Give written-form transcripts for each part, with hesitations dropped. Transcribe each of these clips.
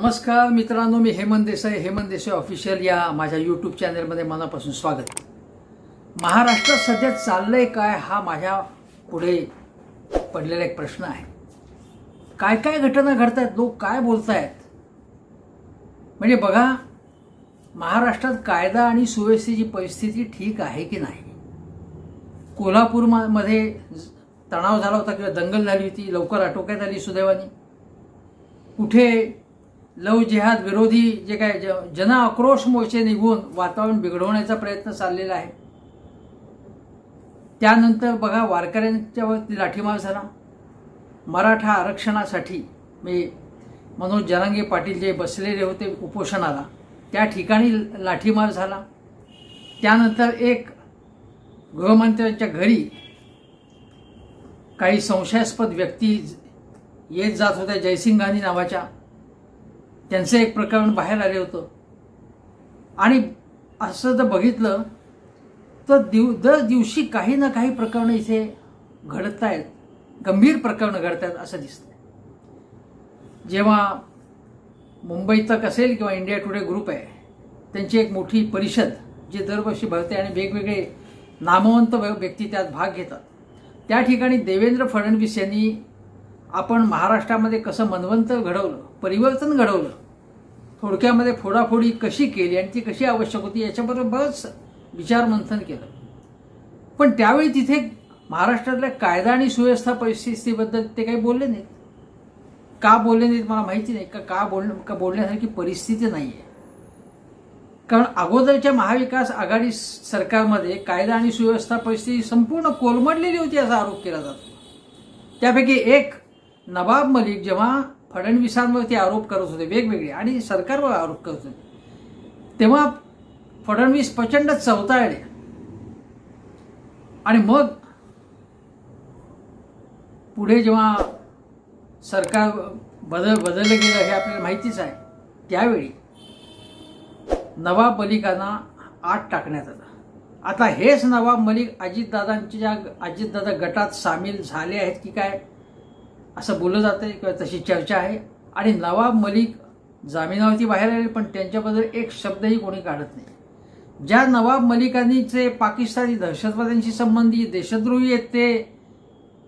नमस्कार मित्रांनो, मी हेमंत देसाई ऑफिशियल या माझ्या यूट्यूब चॅनलमध्ये मनापासून स्वागत. महाराष्ट्रात सध्या चाललंय काय हा माझ्या पुढे पडलेला एक प्रश्न आहे. काय काय घटना घडतायत, लोक काय बोलतायत. म्हणजे बघा, महाराष्ट्रात कायदा आणि सुव्यवस्थेची परिस्थिती ठीक आहे की नाही. कोल्हापूरमध्ये तणाव झाला होता किंवा दंगल झाली होती, लवकर आटोक्यात आली सुदैवाने. कुठे लव जिहाद विरोधी जे काय जन आक्रोश मोर्चे निघून वातावरण बिघडवण्याचा प्रयत्न चाललेला आहे. त्यानंतर बघा, वारकऱ्यांच्यावरती लाठीमार झाला. मराठा आरक्षणासाठी मनोज जरांगे पाटील जे बसलेले होते उपोषणाला, त्या ठिकाणी लाठीमार झाला. त्यानंतर एक गृहमंत्र्यांच्या घरी काही संशयास्पद व्यक्ती येत जात होत्या, जयसिंग गांधी नावाच्या. त्यांचं एक प्रकरण बाहेर आले होतं. आणि असं जर बघितलं तर दर दिवशी काही ना काही प्रकरणं इथे घडत आहेत, गंभीर प्रकरणं घडत आहेत असं दिसतंय. जेव्हा मुंबई तक असेल किंवा इंडिया टुडे ग्रुप आहे, त्यांची एक मोठी परिषद जी दरवर्षी भरते आणि वेगवेगळे नामवंत व्यक्ती त्यात भाग घेतात. त्या ठिकाणी देवेंद्र फडणवीस यांनी आपण महाराष्ट्रामध्ये कसं मनवंत घडवलं, परिवर्तन घडवलं, थोडक्यामध्ये फोडाफोडी कशी केली आणि ती कशी आवश्यक होती याच्याबरोबर बरंच विचारमंथन केलं. पण त्यावेळी तिथे महाराष्ट्रातल्या कायदा आणि सुव्यवस्था परिस्थितीबद्दल ते काही बोलले नाहीत. का बोलले नाहीत मला माहिती नाही. का बोलण्यासारखी परिस्थिती नाही आहे. कारण अगोदरच्या महाविकास आघाडी सरकारमध्ये कायदा आणि सुव्यवस्था परिस्थिती संपूर्ण कोलमडलेली होती असा आरोप केला जातो. त्यापैकी एक नवाब मलिक जेव्हा फडणवीसांवरती आरोप करत होते वेगवेगळे आणि सरकारवर आरोप करत होते, तेव्हा फडणवीस प्रचंड चवताळले. आणि मग पुढे जेव्हा सरकार बदललं गेलं हे आपल्याला माहितीच आहे. त्यावेळी नवाब मलिकांना आत टाकण्यात आलं. आता हेच नवाब मलिक अजितदादा गटात सामील झाले आहेत की काय असं बोललं जातं किंवा तशी चर्चा आहे. आणि नवाब मलिक जामिनावरती बाहेर आले, पण त्यांच्याबद्दल एक शब्दही कोणी काढत नाही. ज्या नवाब मलिकांनीचे पाकिस्तानी दहशतवाद्यांशी संबंधी देशद्रोही आहेत, ते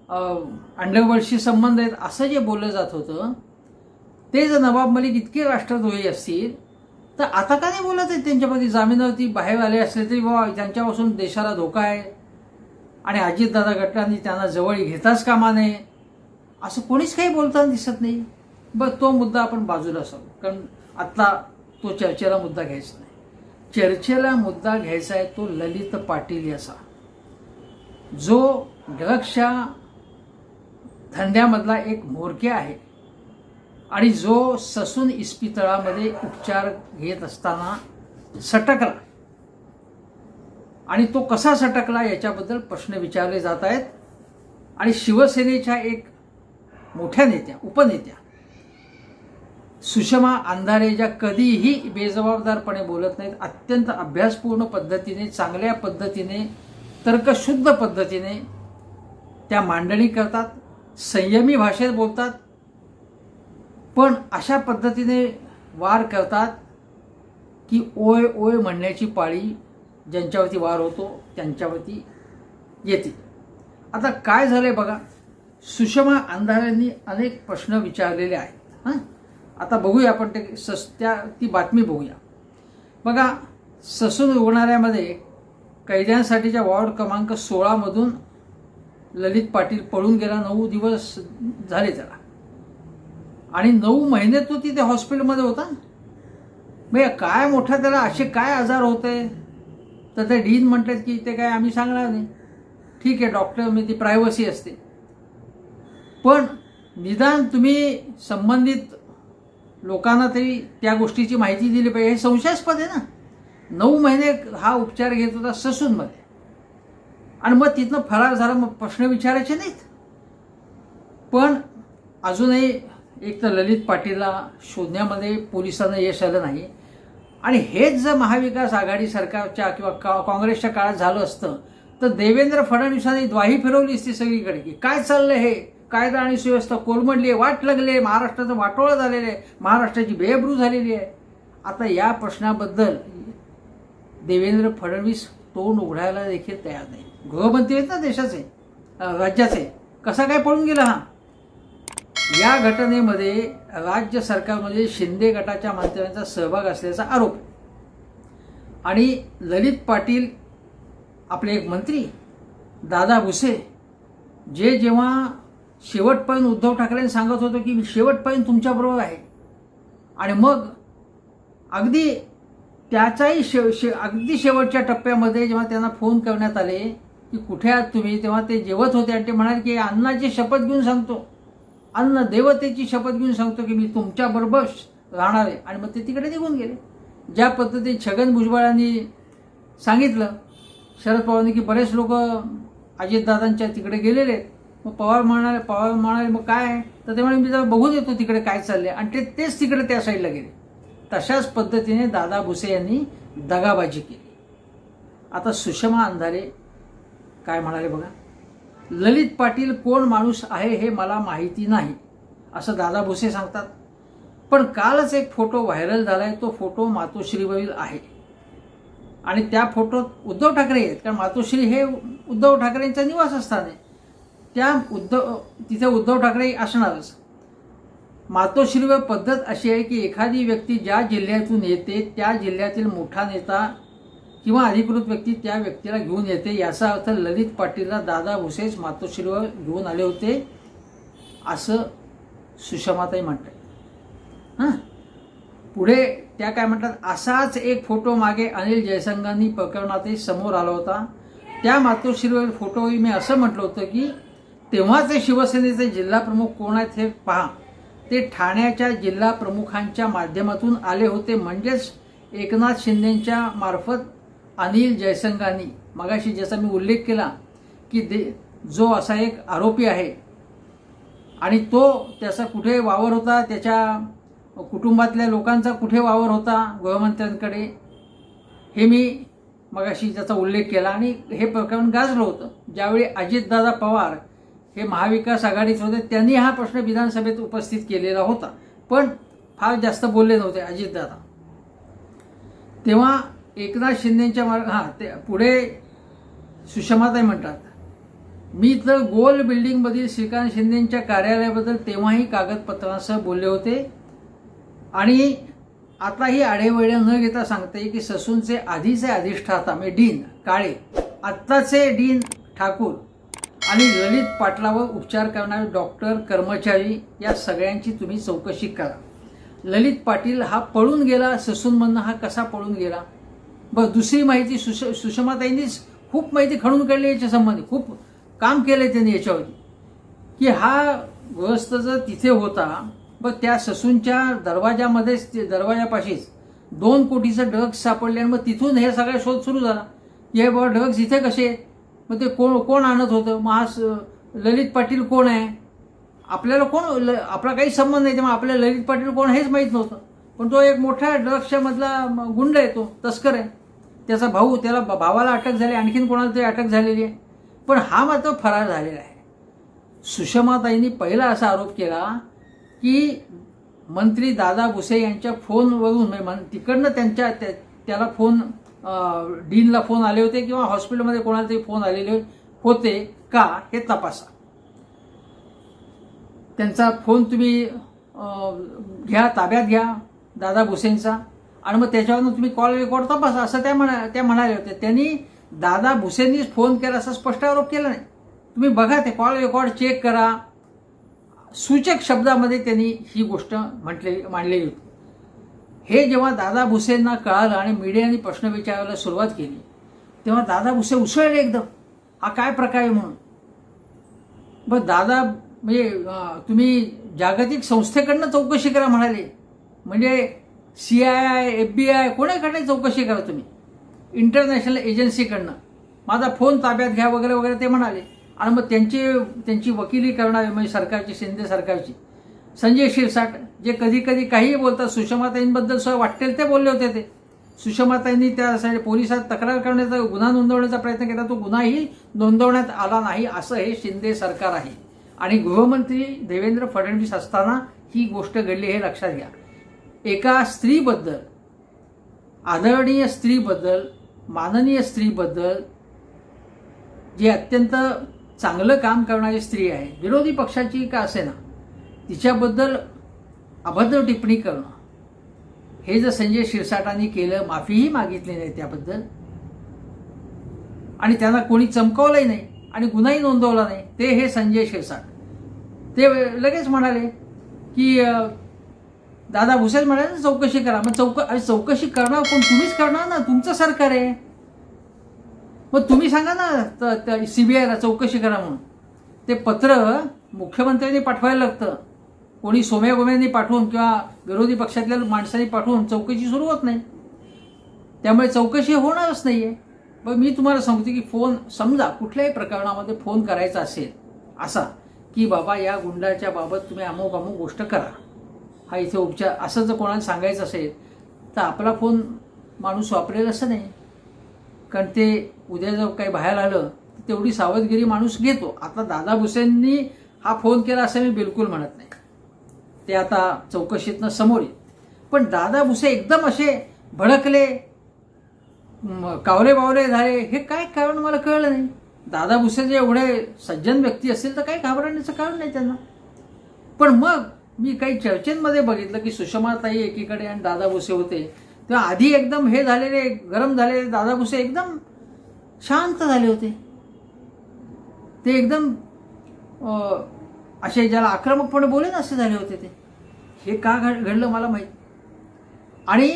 अंडरवर्ल्डशी संबंध आहेत असं जे बोललं जात होतं, ते जर नवाब मलिक इतके राष्ट्रद्रोही असतील तर आता का नाही बोलत आहेत. त्यांच्यामध्ये जामिनावरती बाहेर आले असले तरी बाबा त्यांच्यापासून देशाला धोका आहे आणि अजितदादा गटांनी त्यांना जवळ घेताच कामा नये असं कोणीच काही बोलताना दिसत नाही. बरं, तो मुद्दा आपण बाजूला सांगू, कारण आता तो चर्चेला मुद्दा घ्यायचा नाही. चर्चेला मुद्दा घ्यायचा आहे तो ललित पाटील याचा, जो ड्रग्सच्या धंद्यामधला एक म्होरक्या आहे आणि जो ससून इस्पितळामध्ये उपचार घेत असताना सटकला. आणि तो कसा सटकला याच्याबद्दल प्रश्न विचारले जात आहेत. आणि शिवसेनेच्या एक मोठ्या नेत्या, उपनेत्या सुषमा अंधारे, ज्या कधीही बेजबाबदारपणे बोलत नाहीत, अत्यंत अभ्यासपूर्ण पद्धतीने, चांगल्या पद्धतीने, तर्कशुद्ध पद्धतीने त्या मांडणी करतात, संयमी भाषेत बोलतात, पण अशा पद्धतीने वार करतात की ओय ओय म्हणण्याची पाळी ज्यांच्यावरती वार होतो त्यांच्यावरती येते. आता काय झालंय बघा, सुषमा अंधारेंनी अनेक प्रश्न विचारलेले आहेत. आता बघूया आपण ती बातमी बघूया. बघा, ससून रुग्णालयामध्ये कैद्यांसाठीच्या वॉर्ड क्रमांक 16 मधून ललित पाटील पळून गेला. 9 दिवस झाले त्याला आणि 9 महिने तो तिथे हॉस्पिटलमध्ये होता. भैया काय मोठा त्याला असे काय आजार होते, तर ते डीन म्हणतात की ते काय आम्ही सांगणार नाही. ठीक आहे, डॉक्टर ती प्रायव्हसी असते, पण निदान तुम्ही संबंधित लोकांना तरी त्या गोष्टीची माहिती दिली पाहिजे. हे संशयास्पद आहे ना. 9 महिने हा उपचार घेत होता ससूनमध्ये आणि मग तिथनं फरार झाला. मग प्रश्न विचारायचे नाहीत. पण अजूनही एक तर ललित पाटीलला शोधण्यामध्ये पोलिसांना यश आलं नाही. आणि हेच जर महाविकास आघाडी सरकारच्या किंवा काँग्रेसच्या काळात झालं असतं तर देवेंद्र फडणवीसांनी द्वाही फिरवली असती सगळीकडे की काय चाललंय हे, कायदा आणि सुव्यवस्था कोलमडली आहे, वाट लागली आहे, महाराष्ट्राचं वाटोळं झालेलं आहे, महाराष्ट्राची बेबरू झालेली आहे. आता या प्रश्नाबद्दल देवेंद्र फडणवीस तोंड उघडायला देखील तयार नाही. गृहमंत्री आहेत ना देशाचे, राज्याचे, कसा काय पळून गेला हा? या घटनेमध्ये राज्य सरकारमध्ये शिंदे गटाच्या मंत्र्यांचा सहभाग असल्याचा आरोप आहे. आणि ललित पाटील आपले एक मंत्री दादा भुसे, जे जेव्हा शेवटपर्यंत उद्धव ठाकरेंनी सांगत होतो की शेवटपर्यंत तुमच्याबरोबर आहे, आणि मग अगदी त्याचाही अगदी शेवटच्या टप्प्यामध्ये जेव्हा त्यांना फोन करण्यात आले की कुठे आहात तुम्ही, तेव्हा ते जेवत होते आणि ते म्हणाले की अन्नाची शपथ घेऊन सांगतो, अन्न देवतेची शपथ घेऊन सांगतो की मी तुमच्याबरोबर राहणार आहे. आणि मग ते तिकडे निघून गेले. ज्या पद्धतीने छगन भुजबळांनी सांगितलं शरद पवारांनी की बरेच लोक अजितदादांच्या तिकडे गेलेले आहेत, मग पवार म्हणाले मग काय आहे, तर ते म्हणाले मी जरा बघून येतो तिकडे काय चाललंय, आणि तेच तिकडे त्या साईडला गेले. तशाच पद्धतीने दादा भुसे यांनी दगाबाजी केली. आता सुषमा अंधारे काय म्हणाले बघा, ललित पाटील कोण माणूस आहे हे मला माहिती नाही असं दादा भुसे सांगतात. पण कालच एक फोटो व्हायरल झालाय, तो फोटो मातोश्रीवरील आहे आणि त्या फोटोत उद्धव ठाकरे आहेत, कारण मातोश्री हे उद्धव ठाकरेंचं निवासस्थान आहे. तिथे उद्धव ठाकरे असणारच. मातोश्रीवर पद्धत अशी आहे की एखादी व्यक्ती ज्या जिल्ह्यातून येते त्या जिल्ह्यातील मोठा नेता किंवा अधिकृत व्यक्ती त्या व्यक्तीला घेऊन येते. याचा अर्थ ललित पाटीलला दादा भुसेच मातोश्रीवर घेऊन आले होते असं सुषमाताई म्हणतात. हां, पुढे त्या काय म्हणतात, असाच एक फोटो मागे अनिल जयसंघांनी प्रकरणातही समोर आला होता. त्या मातोश्रीवर फोटोही मी असं म्हटलं होतं की तेव्हाचे शिवसेनेचे जिल्हा प्रमुख कोण आहेत हे पहा, ते ठाण्याच्या जिल्हा प्रमुखांच्या माध्यमातून आले होते. म्हणजेच एकनाथ शिंदेंच्या मार्फत अनिल जयसंघांनी, मगाशी ज्याचा मी उल्लेख केला की जो असा एक आरोपी आहे आणि तो त्याचा कुठे वावर होता, त्याच्या कुटुंबातल्या लोकांचा कुठे वावर होता गृहमंत्र्यांकडे, हे मी मगाशी त्याचा उल्लेख केला. आणि हे प्रकरण गाजलं होतं. ज्यावेळी अजितदादा पवार हे महाविकास आघाडीत होते, त्यांनी हा प्रश्न विधानसभेत उपस्थित केलेला होता, पण फार जास्त बोलले नव्हते अजितदादा. तेव्हा एकनाथ शिंदेंच्या ते पुढे सुषमाताई म्हणतात, मी तर गोल बिल्डिंगमधील श्रीकांत शिंदेंच्या कार्यालयाबद्दल तेव्हाही कागदपत्रांसह बोलले होते आणि आताही आढेवेढे न घेता सांगते की ससूनचे आधीचे अधिष्ठाता म्हणजे डीन काळे, आत्ताचे डीन ठाकूर आणि ललित पाटलावर उपचार करणारे डॉक्टर, कर्मचारी या सगळ्यांची तुम्ही चौकशी करा. ललित पाटील हा पळून गेला ससूनमधनं, हा कसा पळून गेला? बरं, दुसरी माहिती सुषमाताईंनीच खूप माहिती खणून काढली याच्या संबंधी, खूप काम केलंय त्यांनी याच्यावरती की हा ग्रस्त जर तिथे होता, बरं त्या ससूनच्या दरवाजापाशीच 2 कोटीचं ड्रग्स सापडले आणि मग तिथून हे सगळा शोध सुरू झाला की हे बाबा ड्रग्स इथे कसे, मग ते कोण आणत होतं, मग हा ललित पाटील कोण आहे, आपल्याला कोण, आपला काही संबंध नाही, तेव्हा आपल्याला ललित पाटील कोण हेच माहीत नव्हतं. पण तो एक मोठा ड्रग्सच्या मधला गुंड आहे, तो तस्कर आहे. त्याचा भाऊ, त्याला भावाला अटक झाली, आणखीन कोणाला तरी अटक झालेली आहे, पण हा मात्र फरार झालेला आहे. सुषमाताईंनी पहिला असा आरोप केला की मंत्री दादा भुसे यांच्या फोनवरून तिकडनं त्याला फोन, डीनला फोन आले होते किंवा हॉस्पिटलमध्ये कोणाला तरी फोन आलेले होते का हे तपासा. त्यांचा फोन तुम्ही घ्या, ताब्यात घ्या दादा भुसेंचा, आणि मग त्याच्यावरून तुम्ही कॉल रेकॉर्ड तपासा असं त्या म्हणाले होते. त्यांनी दादा भुसेंनीच फोन केला असा स्पष्ट आरोप केला नाही. तुम्ही बघा, ते कॉल रेकॉर्ड चेक करा. सूचक शब्दामध्ये त्यांनी ही गोष्ट मांडलेली होती. हे जेव्हा दादा भुसेंना कळालं आणि मीडियाने प्रश्न विचारायला सुरुवात केली, तेव्हा दादा भुसे उसळले एकदम, हा काय प्रकार आहे म्हणून. बरं, दादा म्हणजे तुम्ही जागतिक संस्थेकडनं चौकशी करा म्हणाले, म्हणजे CII, FBI कोणाकडनं चौकशी करा तुम्ही, इंटरनॅशनल एजन्सीकडनं, माझा फोन ताब्यात घ्या वगैरे वगैरे ते म्हणाले. आणि मग त्यांची वकिली करणारे म्हणजे सरकारची, शिंदे सरकारची संजय शिरसाट, जे कधी कधी काहीही बोलतात, सुषमाताईंबद्दल सुद्धा वाटेल ते बोलले होते. ते सुषमाताईंनी त्यासाठी पोलिसात तक्रार करण्याचा, गुन्हा नोंदवण्याचा प्रयत्न केला, तो गुन्हाही नोंदवण्यात आला नाही, असं हे शिंदे सरकार आहे. आणि गृहमंत्री देवेंद्र फडणवीस असताना ही गोष्ट घडली हे लक्षात घ्या. एका स्त्रीबद्दल, आदरणीय स्त्रीबद्दल, माननीय स्त्रीबद्दल, जी अत्यंत चांगलं काम करणारी स्त्री आहे, विरोधी पक्षाची का असेना, तिच्याबद्दल अभद्र टिप्पणी करणं हे जर संजय शिरसाटांनी केलं, माफीही मागितली नाही त्याबद्दल, आणि त्यांना कोणी चमकवलंही नाही आणि गुन्हाही नोंदवला नाही, ते हे संजय शिरसाट ते लगेच म्हणाले की दादा भुसेच म्हणाले चौकशी करा. मग चौकशी करणार कोण? तुम्हीच करणार ना, तुमचं सरकार आहे. मग तुम्ही सांगा ना सीबीआयला चौकशी करा म्हणून. ते पत्र मुख्यमंत्र्यांनी पाठवायला लागतं. कोणी सोम्या गोम्यांनी पाठवून किंवा विरोधी पक्षातल्या माणसांनी पाठवून चौकशी सुरू होत नाही. त्यामुळे चौकशी होणारच नाहीये. मग मी तुम्हाला सांगते की फोन, समजा कुठल्याही प्रकरणामध्ये फोन करायचा असेल असा की बाबा या गुंडाच्या बाबत तुम्ही अमुक अमुक गोष्ट करा, हा इथे उपचार, असं जर कोणाला सांगायचं असेल तर आपला फोन माणूस वापरेल असं नाही. कारण ते उद्या जर काही बाहेर आलं तर तेवढी सावधगिरी माणूस घेतो. आता दादा भुसेंनी हा फोन केला असं मी बिलकुल म्हणत नाही, ते आता चौकशीतनं समोर येईल. पण दादा भुसे एकदम असे भडकले, कावले बावले झाले, हे काय कारण मला कळलं नाही. दादा भुसे जे एवढे सज्जन व्यक्ती असतील तर काही घाबरण्याचं कारण नाही त्यांना. पण मग मी काही चर्चेमध्ये बघितलं की सुषमाताई एकीकडे आणि दादा भुसे होते, तेव्हा आधी एकदम हे झालेले, गरम झालेले दादा भुसे एकदम शांत झाले होते. ते एकदम असे ज्याला आक्रमकपणे बोलेन असे झाले होते. ते हे का घडलं मला माहीत. आणि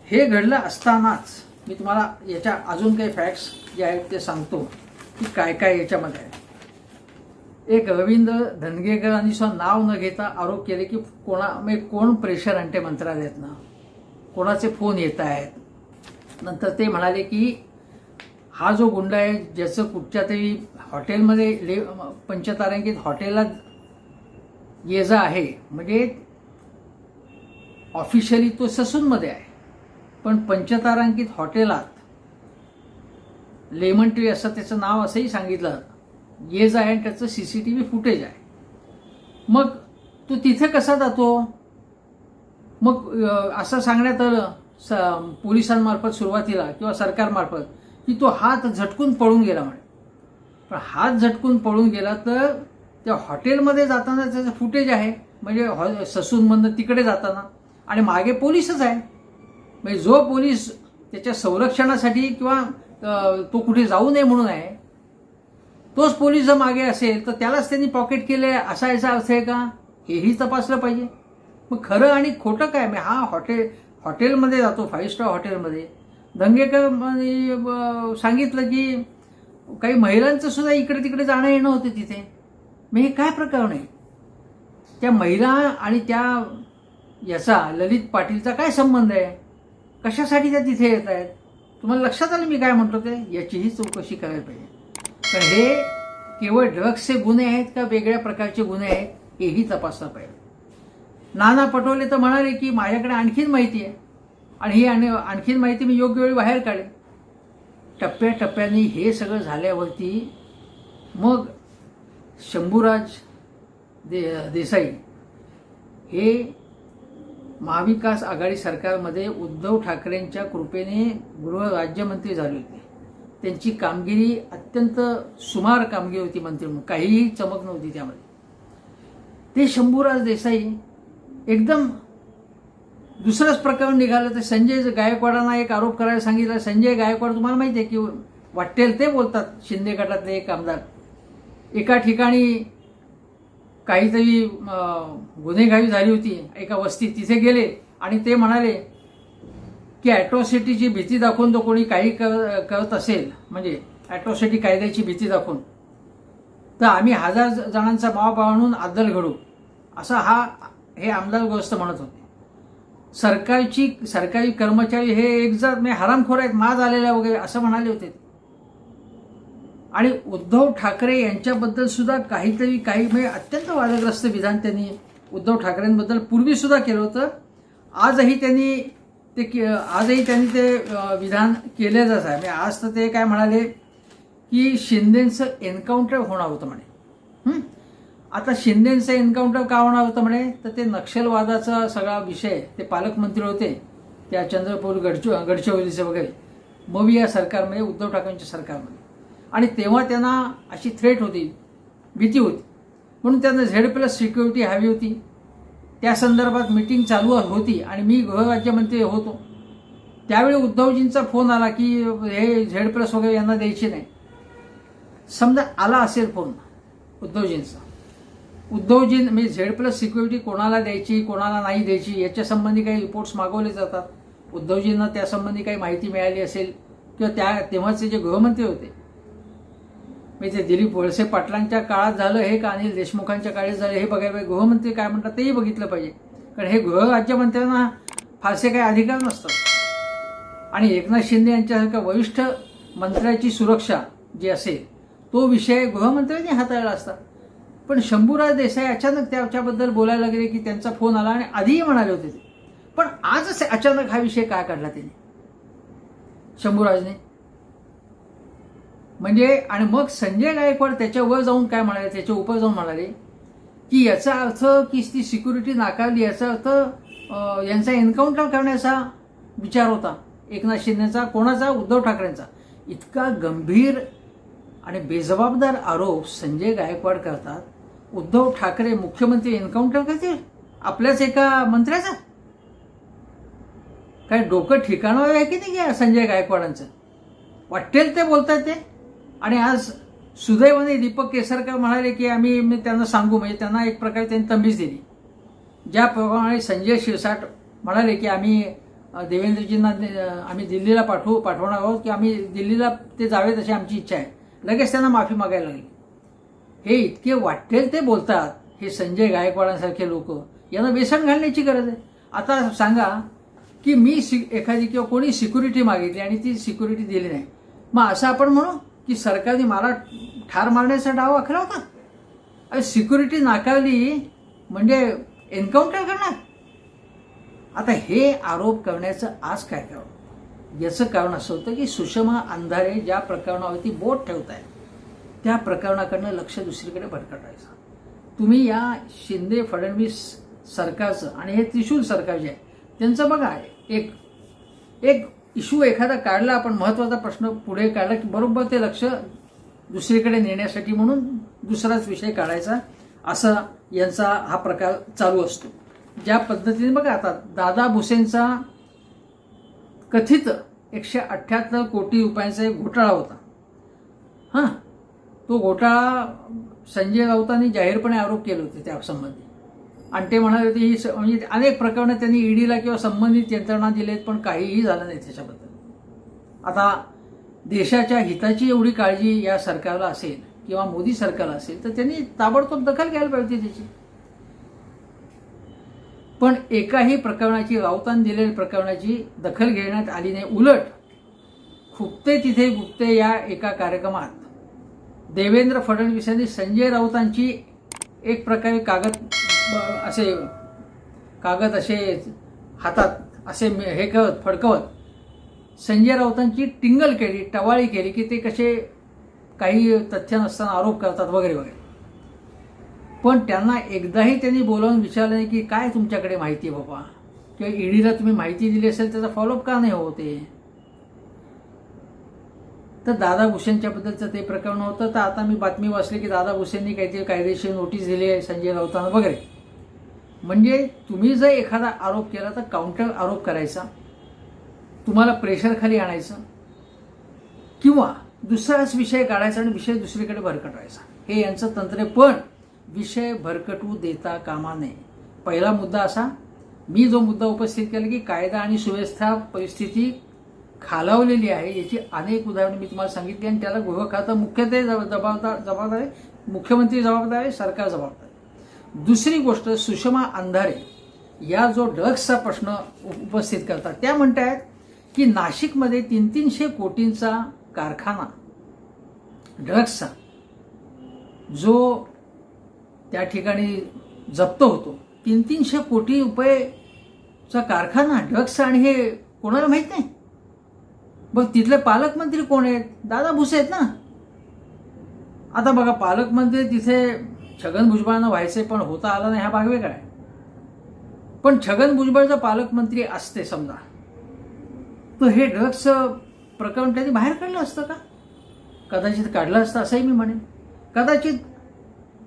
हे घडलं असतानाच मी तुम्हाला याच्या अजून काही फॅक्ट्स जे आहेत ते सांगतो की काय काय याच्यामध्ये आहे. एक रवींद्र धनगेकरांनी सुद्धा नाव न घेता आरोप केले की कोण प्रेशर आणते मंत्रालयातनं, कोणाचे फोन येत आहेत. नंतर ते म्हणाले की हा जो गुंडा आहे ज्याचं कुठच्या तरी हॉटेलमध्ये पंचतारांकित हॉटेलला ये जा आहे, म्हणजे ऑफिशियली तो ससूनमध्ये आहे पण पंचतारांकित हॉटेलात लेमन ट्री असं त्याचं नाव असंही सांगितलं ये जा आहे आणि त्याचं सीसीटीव्ही फुटेज आहे. मग तो तिथे कसा जातो? मग असं सांगण्यात आलं पोलिसांमार्फत सुरुवातीला किंवा सरकारमार्फत की तो हात झटकून पळून गेला म्हणे. पण हात झटकून पळून गेला तर त्या हॉटेलमध्ये जाताना त्याचं फुटेज आहे, म्हणजे ससूनमधनं तिकडे जाताना, आणि मागे पोलीसच आहे. म्हणजे जो पोलीस त्याच्या संरक्षणासाठी किंवा तो कुठे जाऊ नये म्हणून आहे, तोच पोलीस जर मागे असेल तर त्यालाच त्यांनी पॉकेट केले असा याचा अर्थ आहे का? हेही तपासलं पाहिजे. मग खरं आणि खोटं काय? मी हा हॉटेलमध्ये जातो, 5 स्टार हॉटेलमध्ये. दंगेकर सांगितलं की काही महिलांचं सुद्धा इकडे तिकडे जाणं येणं होते तिथे. मग हे काय प्रकार नाही? त्या महिला आणि त्या याचा ललित पाटीलचा काय संबंध आहे? कशासाठी त्या तिथे येत आहेत? तुम्हाला लक्षात आलं मी काय म्हणतो ते? याचीही चौकशी करायला पाहिजे. पण हे केवळ ड्रग्सचे गुन्हे आहेत का वेगळ्या प्रकारचे गुन्हे आहेत हेही तपासलं पाहिजे. नाना पटोले तर म्हणाले की माझ्याकडे आणखीन माहिती आहे आणि ही आणखीन माहिती मी योग्य वेळी बाहेर काढेन. टप्प्याटप्प्याने हे सगळं झाल्यावरती मग शंभूराज देसाई हे महाविकास आघाडी सरकारमध्ये उद्धव ठाकरेंच्या कृपेने गृहराज्यमंत्री झाले होते. त्यांची कामगिरी अत्यंत सुमार कामगिरी होती मंत्री म्हणून, काहीही चमक नव्हती त्यामध्ये. ते शंभूराज देसाई एकदम दुसरंच प्रकरण निघालं. तर संजय गायकवाडांना एक आरोप करायला सांगितला. संजय गायकवाड तुम्हाला माहिती आहे की वाटेल ते बोलतात. शिंदे गटातले एक आमदार एका ठिकाणी काहीतरी गुन्हेगारी झाली होती एका वस्तीत, तिथे गेले आणि ते म्हणाले की ॲट्रॉसिटीची भीती दाखवून तो कोणी काही करत असेल, म्हणजे ॲट्रॉसिटी कायद्याची भीती दाखवून, तर आम्ही 1000 जणांचा माव आणून अद्दल घडू, असा हे आमदार ग्रस्त म्हणत होते. सरकारी कर्मचारी हे एकजण म्हणजे हरामखोर आहेत, माज आलेल्या वगैरे असं म्हणाले होते. आणि उद्धव ठाकरे यांच्याबद्दल सुद्धा काही म्हणजे अत्यंत वादग्रस्त विधान त्यांनी उद्धव ठाकरेंबद्दल पूर्वी सुद्धा केलं होतं. आजही त्यांनी ते विधान केलेलंच आहे. म्हणजे आज तर ते काय म्हणाले की शिंदेंचं एन्काउंटर होणार होतं म्हणे. आता शिंदेचं एन्काउंटर का होणार होतं म्हणे, तर ते नक्षलवादाचा सगळा विषय, ते पालकमंत्री होते त्या चंद्रपूर गडचिरोलीचे वगैरे मग या सरकारमध्ये, उद्धव ठाकरेंच्या सरकारमध्ये, आणि तेव्हा त्यांना अशी थ्रेट होती, भीती होती, म्हणून त्यांना Z+ सिक्युरिटी हवी होती. त्या संदर्भात मीटिंग चालू होती आणि मी गृहराज्यमंत्री होतो. त्यावेळी उद्धवजींचा फोन आला की हे Z+ वगैरे यांना द्यायचे नाही. समजा आला असेल फोन उद्धवजींचा, उद्धवजी म्हणजे Z+ सिक्युरिटी कोणाला द्यायची कोणाला नाही द्यायची याच्या संबंधी काही रिपोर्ट्स मागवले जातात. उद्धवजींना त्यासंबंधी काही माहिती मिळाली असेल किंवा तेव्हाचे जे गृहमंत्री होते, म्हणजे दिलीप वळसे पाटलांच्या काळात झालं हे का अनिल देशमुखांच्या काळात झालं हे बघायला पाहिजे. गृहमंत्री काय म्हणतात तेही बघितलं पाहिजे, कारण हे गृहराज्यमंत्र्यांना फारसे काही अधिकार नसतात. आणि एकनाथ शिंदे यांच्यासारख्या वरिष्ठ मंत्र्याची सुरक्षा जी असेल तो विषय गृहमंत्र्यांनी हाताळला असता. पण शंभूराज देसाई अचानक त्याच्याबद्दल बोलायला लागले की त्यांचा फोन आला आणि आधीही म्हणाले होते ते, पण आजच अचानक हा विषय काय काढला त्याने शंभूराजने म्हणजे. आणि मग संजय गायकवाड त्याच्यावर जाऊन काय म्हणाले, त्याच्या उपर जाऊन म्हणाले की याचा अर्थ की ती सिक्युरिटी नाकारली, याचा अर्थ यांचा एन्काउंटर करण्याचा विचार होता एकनाथ शिंदेचा, कोणाचा, उद्धव ठाकरेंचा. इतका गंभीर आणि बेजबाबदार आरोप संजय गायकवाड करतात. उद्धव ठाकरे मुख्यमंत्री एन्काउंटर करतील आपल्याच एका मंत्र्याचा? काय डोकं ठिकाणावर आहे की नाही घ्या संजय गायकवाडांचं? वाटेल ते बोलतात ते. आणि आज सुदैवाने दीपक केसरकर म्हणाले की आम्ही त्यांना सांगू, म्हणजे त्यांना एक प्रकारे त्यांनी तंबीज दिली. ज्याप्रमाणे संजय शिरसाट म्हणाले की आम्ही देवेंद्रजींना आम्ही दिल्लीला पाठवणार आहोत, की आम्ही दिल्लीला ते जावेत अशी आमची इच्छा आहे, लगेच त्यांना माफी मागायला लागली. हे इतके वाटेल ते बोलतात हे संजय गायकवाडांसारखे लोक. यांना वेसण घालण्याची गरज आहे. आता सांगा की मी एखादी किंवा कोणी सिक्युरिटी मागितली आणि ती सिक्युरिटी दिली नाही, मग असं आपण म्हणू की सरकारने मला ठार मारण्याचा डाव आखला होता? अरे सिक्युरिटी नाकारली म्हणजे एन्काउंटर करणार? आता हे आरोप करण्याचं आज काय करावं? याचं कारण असं होतं की सुषमा अंधारे ज्या प्रकरणावरती बोट ठेवत आहे त्या प्रकरणाकडनं लक्ष दुसरीकडे भरकटायचं. तुम्ही या शिंदे फडणवीस सरकारचं आणि हे त्रिशूल सरकार जे आहे त्यांचं बघा, एक इश्यू एखादा काढला आपण, महत्वाचा प्रश्न पुढे काढला की बरोबर ते लक्ष दुसरीकडे नेण्यासाठी म्हणून दुसराच विषय काढायचा, असा यांचा हा प्रकार चालू असतो. ज्या पद्धतीने बघा आता दादा भुसेंचा कथित 178 कोटी रुपयांचा एक घोटाळा होता. हां, तो घोटाळा संजय राऊतांनी जाहीरपणे आरोप केले होते त्यासंबंधी, आणि ते म्हणाले होते ही म्हणजे अनेक प्रकरणं त्यांनी ईडीला किंवा संबंधित यंत्रणा दिलेत पण काहीही झालं नाही त्याच्याबद्दल. आता देशाच्या हिताची एवढी काळजी या सरकारला असेल किंवा मोदी सरकारला असेल तर त्यांनी ताबडतोब दखल घ्यायला पाहिजे त्याची. पण एकाही प्रकरणाची, राऊतांनी दिलेल्या प्रकरणाची दखल घेण्यात आली नाही. उलट खुपते तिथे गुप्ते या एका कार्यक्रमात देवेंद्र फडणवीस यांनी संजय राऊतांची एक प्रकारे कागद असे हातात असे हे करत फडकवत संजय राऊतांची टिंगल केली, टवाळी केली की ते कसे काही तथ्य नसताना आरोप करतात वगैरे वगैरे. पण त्यांना एकदाही त्यांनी बोलावून विचारलं नाही की काय तुमच्याकडे माहिती आहे बाबा, किंवा ईडीला तुम्ही माहिती दिली असेल त्याचा फॉलोअप का नाही होते. तर दादा भुसेंच्याबद्दलचं ते प्रकरण होतं. तर आता मी बातमी वाचली की दादा भुसेंनी काहीतरी कायदेशीर नोटीस दिली आहे संजय राऊतांना वगैरे. म्हणजे तुम्ही जर एखादा आरोप केला तर काउंटर आरोप करायचा, तुम्हाला प्रेशर खाली आणायचं किंवा दुसराच विषय काढायचा आणि विषय दुसरीकडे भरकटवायचा, हे यांचं तंत्र आहे. पण विषय भरकटू देता कामा नये. पहिला मुद्दा असा, मी जो मुद्दा उपस्थित केला की कायदा आणि सुव्यवस्था परिस्थिती खालावलेली आहे, याची अनेक उदाहरणे मी तुम्हाला सांगितली आणि त्याला गृह खातं मुख्यत्वे जबाबदार आहे, मुख्यमंत्री जबाबदार आहे, सरकार जबाबदार आहे. दुसरी गोष्ट, सुषमा अंधारे या जो ड्रग्सचा प्रश्न उपस्थित करतात, त्या म्हणतात की नाशिकमध्ये 300 कोटींचा कारखाना ड्रग्सचा जो त्या ठिकाणी जप्त होतो, 300 कोटी रुपयेचा कारखाना ड्रग्सचा, आणि हे कोणाला माहित नाही. बघ तिथले पालकमंत्री कोण आहेत? दादा भुसे आहेत ना. आता बघा, पालकमंत्री तिथे छगन भुजबळांना व्हायचे पण होता आला नाही, हा भाग वेगळा आहे. पण छगन भुजबळ जर पालकमंत्री असते समजा, तर हे ड्रग्स प्रकरण त्यांनी बाहेर काढलं असतं का? कदाचित काढलं असतं असंही मी म्हणेन. कदाचित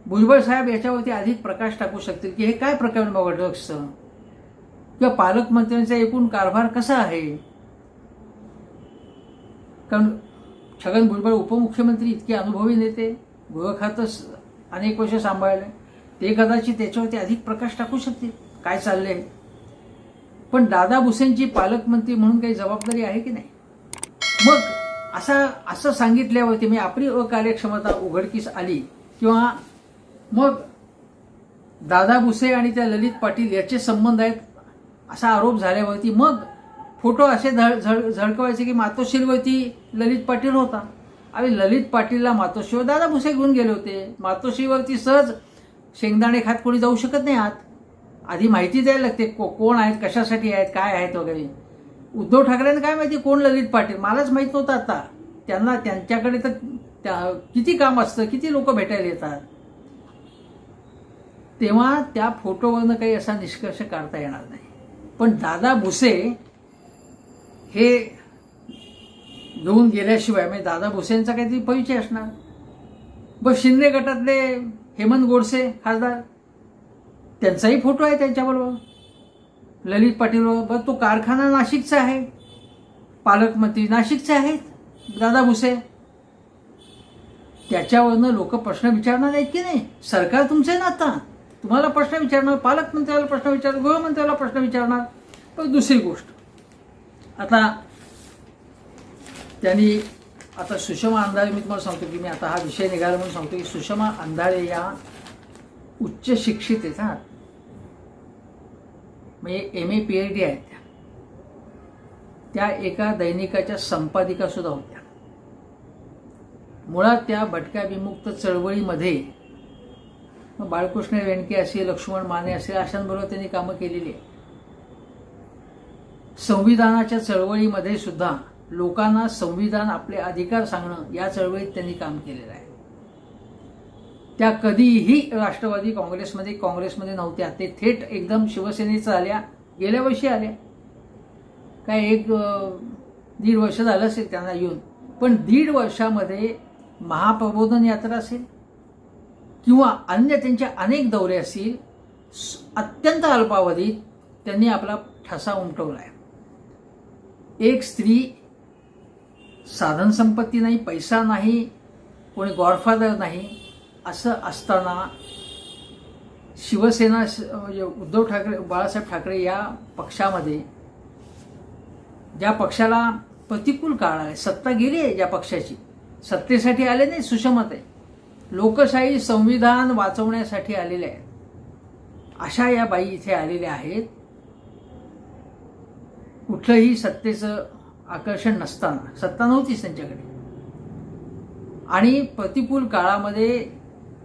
भुजबळ साहेब याच्यावरती अधिक प्रकाश टाकू शकतील की हे काय प्रकरण बाबा ड्रग्सचं, किंवा पालकमंत्र्यांचा एकूण कारभार कसा आहे. कारण छगन भुजबळ उपमुख्यमंत्री, इतके अनुभवी नेते, गृह खातं अनेक वर्ष सांभाळले, ते कदाचित त्याच्यावरती अधिक प्रकाश टाकू शकतील काय चाललंय. पण दादा भुसेंची पालकमंत्री म्हणून काही जबाबदारी आहे की नाही? मग असं सांगितल्यावरती मी आपली अकार्यक्षमता उघडकीस आली, किंवा मग दादा भुसे आणि त्या ललित पाटील याचे संबंध आहेत असा आरोप झाल्यावरती मग फोटो असे झळकवायचे की मातोश्रीवरती ललित पाटील होता. अरे ललित पाटीलला मातोश्रीवर दादा भुसे घेऊन गेले होते. मातोश्रीवरती सहज शेंगदाणे खात कोणी जाऊ शकत नाही आत. आधी माहिती द्यायला लागते कोण आहेत, कशासाठी आहेत, काय आहेत वगैरे. उद्धव ठाकरेंना काय माहिती कोण ललित पाटील, मलाच माहित नव्हतं. आता त्यांच्याकडे तर किती काम असतं, किती लोक भेटायला येतात. तेव्हा त्या फोटोवरनं काही असा निष्कर्ष काढता येणार नाही. पण दादा भुसे हे घेऊन गेल्याशिवाय म्हणजे दादा भुसेंचा काहीतरी परिचय असणार. बस शिंदे गटातले हेमंत गोडसे खासदार, त्यांचाही फोटो आहे त्यांच्याबरोबर, ललित पाटीलबरोबर. बस तो कारखाना नाशिकचा आहे, पालकमंत्री नाशिकचे आहेत दादा भुसे. त्याच्यावरनं लोक प्रश्न विचारणार नाहीत की नाही? सरकार तुमचं आहे ना, आता तुम्हाला प्रश्न विचारणार, पालकमंत्र्याला प्रश्न विचारणार, गृहमंत्र्याला प्रश्न विचारणार. पण दुसरी गोष्ट, आता त्यांनी आता सुषमा अंधारे, मी तुम्हाला सांगतो की मी आता हा विषय निघाला म्हणून सांगतो की सुषमा अंधारे या उच्च शिक्षित आहेत, म्हणजे MA PhD आहेत. त्या एका दैनिकाच्या संपादिका सुद्धा होत्या. मुळात त्या भटक्या विमुक्त चळवळीमध्ये बाळकृष्ण वेणके असेल, लक्ष्मण माने असेल, अशांबरोबर त्यांनी कामं केलेली आहे. संविधानाच्या चळवळीमध्ये सुद्धा लोकांना संविधान, आपले अधिकार सांगणं, या चळवळीत त्यांनी काम केलेलं आहे. त्या कधीही राष्ट्रवादी काँग्रेसमध्ये नव्हत्या. ते थेट एकदम शिवसेनेचं आल्या, गेल्या वर्षी आल्या. काय 1-1.5 वर्ष झालं असेल त्यांना येऊन. पण 1.5 वर्षामध्ये महाप्रबोधन यात्रा असेल किंवा अन्य त्यांचे अनेक दौरे असतील, अत्यंत अल्पावधीत त्यांनी आपला ठसा उमटवला आहे. एक स्त्री, साधन संपत्ती नाही, पैसा नाही, कोणी गॉडफादर नाही, असं असताना शिवसेना, उद्धव ठाकरे, बाळासाहेब ठाकरे या पक्षामध्ये, ज्या पक्षाला प्रतिकूल काळ आहे, सत्ता गेली आहे ज्या पक्षाची, सत्तेसाठी आले नाही सुषमाताई, लोकशाही संविधान वाचवण्यासाठी आलेले आहेत. अशा या बाई इथे आलेल्या आहेत. कुठलंही सत्तेचं आकर्षण नसताना, सत्ता नव्हतीच त्यांच्याकडे, आणि प्रतिकूल काळामध्ये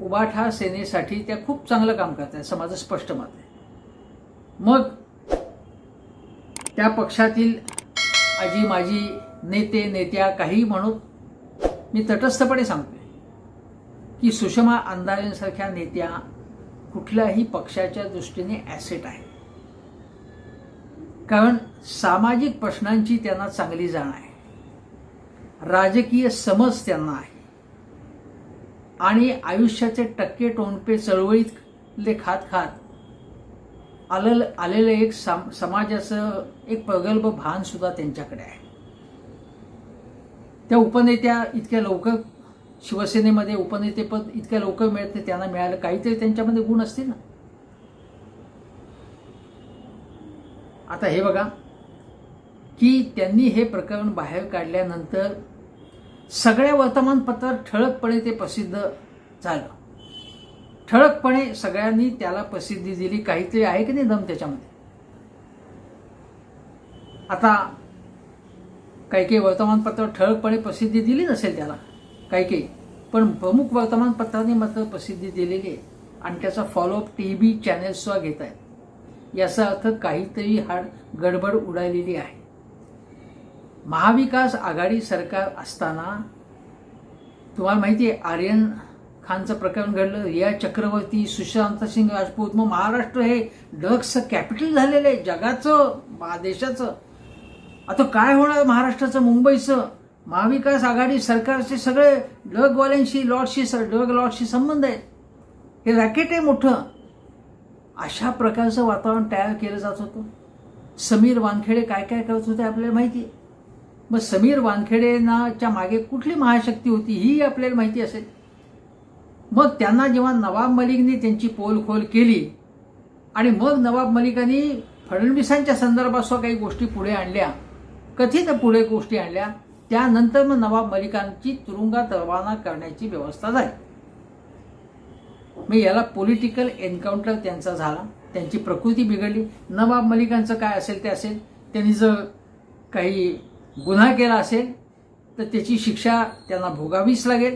उबाठा सेनेसाठी त्या खूप चांगलं काम करतात, असं माझं स्पष्ट मत आहे. मग त्या पक्षातील आजी माजी नेत्या काही म्हणून मी तटस्थपणे सांगतोय की सुषमा अंधारेंसारख्या नेत्या कुठल्याही पक्षाच्या दृष्टीने ॲसेट आहे. कारण सामाजिक प्रश्नांची त्यांना चांगली जाण आहे, राजकीय समज त्यांना आहे, आणि आयुष्याचे टक्के टोणपे चळवळीतले खात आलेलं एक समाजाचं एक प्रगल्भ भान सुद्धा त्यांच्याकडे आहे. त्या उपनेत्या इतक्या लवकर शिवसेनेमध्ये उपनेतेपद इतक्या लवकर मिळते, त्यांना मिळालं, काहीतरी त्यांच्यामध्ये गुण असतील ना. आता हे बघा की त्यांनी हे प्रकरण बाहेर काढल्यानंतर सगळ्या वर्तमानपत्रात ठळकपणे ते प्रसिद्ध झालं. ठळकपणे सगळ्यांनी त्याला प्रसिद्धी दिली. काहीतरी आहे की नाही दम त्याच्यामध्ये. आता काही वर्तमानपत्र ठळकपणे प्रसिद्धी दिली नसेल त्याला, काही, पण प्रमुख वर्तमानपत्रांनी मात्र प्रसिद्धी दिलेली आहे, आणि त्याचा फॉलोअप TV चॅनेल्स सुद्धा घेत आहेत. याचा अर्थ काहीतरी गडबड उडालेली आहे. महाविकास आघाडी सरकार असताना तुम्हाला माहिती आहे, आर्यन खानचं प्रकरण घडलं, रिया चक्रवर्ती, सुशांत सिंग राजपूत. मग महाराष्ट्र हे ड्रग्सचं कॅपिटल झालेलं आहे जगाचं, देशाचं. आता काय होणार महाराष्ट्राचं, मुंबईचं? महाविकास आघाडी सरकारचे सगळे ड्रग लॉर्डशी संबंध आहेत. हे रॅकेट आहे मोठं. अशा प्रकारचं वातावरण तयार केलं जात होतं. समीर वानखेडे काय काय करत होते आपल्याला माहिती आहे. मग समीर वानखेडेंच्या मागे कुठली महाशक्ती होती ही आपल्याला माहिती असेल. मग त्यांना जेव्हा नवाब मलिकनी त्यांची पोलखोल केली आणि मग नवाब मलिकांनी फडणवीसांच्या संदर्भात काही गोष्टी पुढे आणल्या, कथित पुढे गोष्टी आणल्या, त्यानंतर मग नवाब मलिकांची तुरुंगात रवाना करण्याची व्यवस्था झाली. मग याला पॉलिटिकल एन्काउंटर त्यांचा झाला. त्यांची प्रकृती बिघडली. नवाब मलिकांचं काय असेल ते असेल. त्यांनी जर काही गुन्हा केला असेल तर त्याची शिक्षा त्यांना भोगावीच लागेल.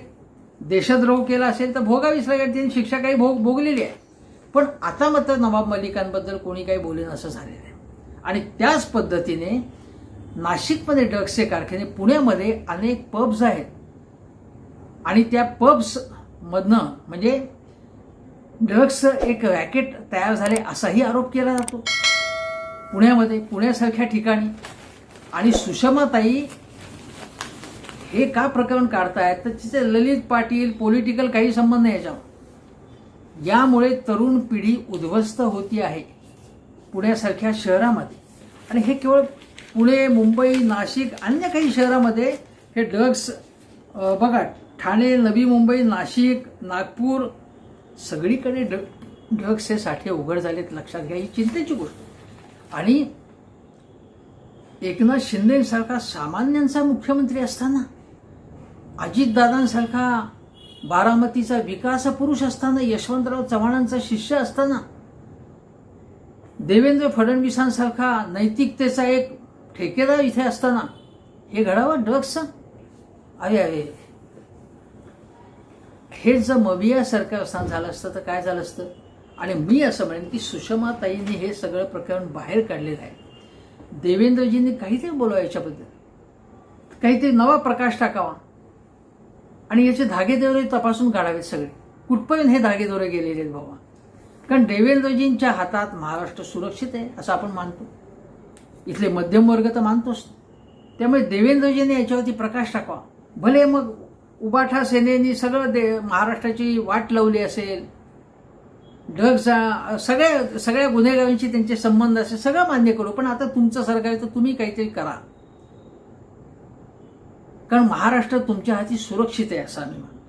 देशद्रोह केला असेल तर भोगावीच लागेल. त्यांनी शिक्षा काही भोगलेली आहे. पण आता मात्र नवाब मलिकांबद्दल कोणी काही बोलेन असं झालेलं आहे. आणि त्याच पद्धतीने नाशिकमध्ये ड्रग्सचे कारखाने, पुण्यामध्ये अनेक पब्स आहेत आणि त्या पब्समधनं म्हणजे ड्रग्सचं एक रॅकेट तयार झाले असाही आरोप केला जातो पुण्यामध्ये, पुण्यासारख्या ठिकाणी. आणि सुषमाताई हे का प्रकरण काढतायत तर तिचे ललित पाटील पॉलिटिकल काही संबंध नाही याच्यावर. यामुळे तरुण पिढी उद्ध्वस्त होती आहे पुण्यासारख्या शहरामध्ये. आणि हे केवळ पुणे, मुंबई, नाशिक, अन्य काही शहरामध्ये हे ड्रग्स बघा, ठाणे, नवी मुंबई, नाशिक, नागपूर सगळीकडे ड्रग्सचे साठे उघड झालेत. लक्षात घ्या, ही चिंतेची गोष्ट. आणि एकनाथ शिंदेसारखा सामान्यांचा मुख्यमंत्री असताना, अजितदादांसारखा बारामतीचा विकास पुरुष असताना, यशवंतराव चव्हाणांचा शिष्य असताना, देवेंद्र फडणवीसांसारखा नैतिकतेचा एक ठेकेदार इथे असताना हे घडावं ड्रग्सचं? अरे अरे, हे जर मविया सरकार स्थान झालं असतं तर काय झालं असतं? आणि मी असं म्हणेन की सुषमाताईंनी हे सगळं प्रकरण बाहेर काढलेलं आहे. देवेंद्रजींनी काहीतरी बोलावं याच्याबद्दल, काहीतरी नवा प्रकाश टाकावा आणि याचे धागेदोरे तपासून काढावेत सगळे, कुठपर्यंत हे धागेदोरे गेलेले आहेत बाबा. कारण देवेंद्रजींच्या हातात महाराष्ट्र सुरक्षित आहे असं आपण मानतो, इथले मध्यम वर्ग तर मानतोच. त्यामुळे देवेंद्रजींनी याच्यावरती प्रकाश टाकावा. भले मग उबाठा सेनेनी सगळं महाराष्ट्राची वाट लावली असेल, ड्रग्सचा सगळ्या गुन्हेगारांशी त्यांचे संबंध असेल, सगळं मान्य करू. पण आता तुमचं सरकार आहे तर तुम्ही काहीतरी करा, कारण महाराष्ट्र तुमच्या हाती सुरक्षित आहे असं आम्ही म्हणतो.